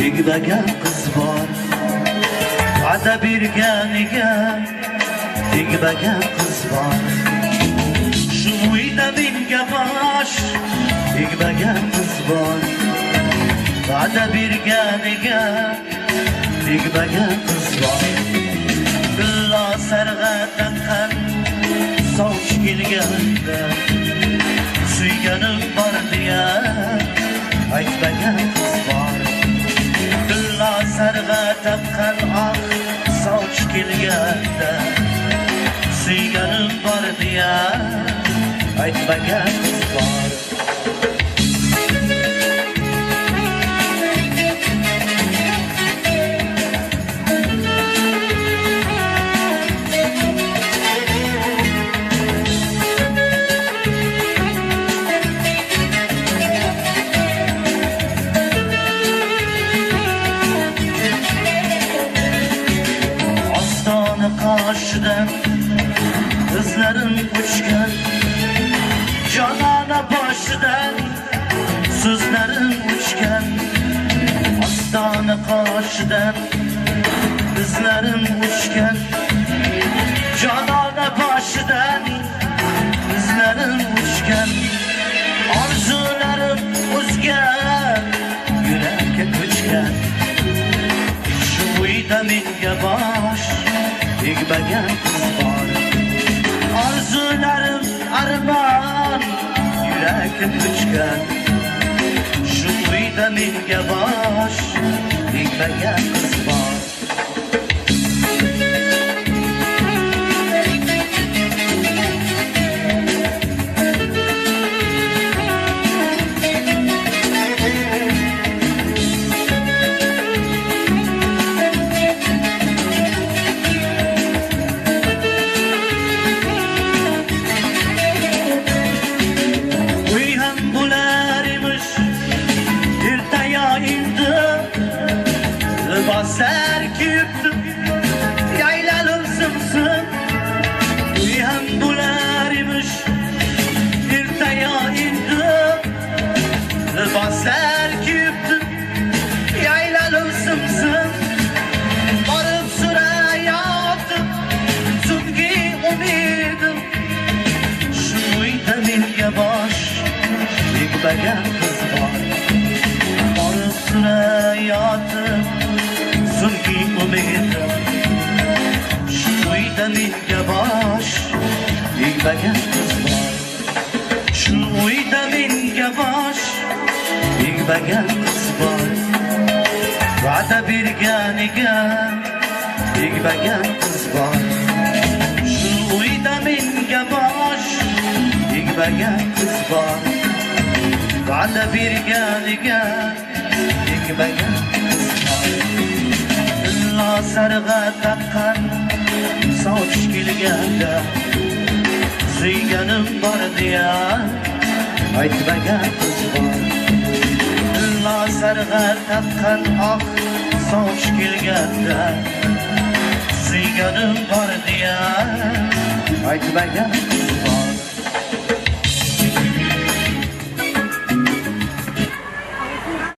Tegmagan qiz bor, va'da berganiga tegmagan qiz bor. Shu uyda menga bosh tegmagan qiz bor, va'da berganiga tegmagan qiz bor. Billo sarg'a taqqan soch kelganda suyganim bor deya aytmagan qiz bor. Sarg'a taqqan oq soch kelganda suyganim bor deya aytmagan qiz bor. Qarşıdan kızların uçkan, canana başıdan sözlerin uçkan. Astana karşıdan kızların uçkan, canana başıdan kızların uçkan. Arzularım uzgan, yürekke ko'chgan. Şu uyda menga bosh tegmagan qiz bor. Arzularim armon, yuragim ko'chgan. Shu uyda menga bosh tegmagan qiz bor. Liboslar kiyibdim, yaylalim simsim. Uy ham bo'lar emish, ertaga endi. Liboslar kiyibdim, yaylalim simsim. Borib so'rayotdim, so'nggi umidim. Shu uyda menga bosh tegmagan qiz bor. Borib so'rayotdim, so'nggi umidim. Shu uyda menga bosh tegmagan qiz bor. Shu uyda menga bosh tegmagan qiz bor. Va'da berganiga tegmagan qiz bor. Shu uyda menga bosh tegmagan qiz bor. Va'da berganiga tegmagan qiz bor. Billo sarg'a taqqan soch kelganda suyganim bor deya aytmagan qiz bor. Billo sarg'a taqqan oq soch kelganda suyganim bor deya aytmagan qiz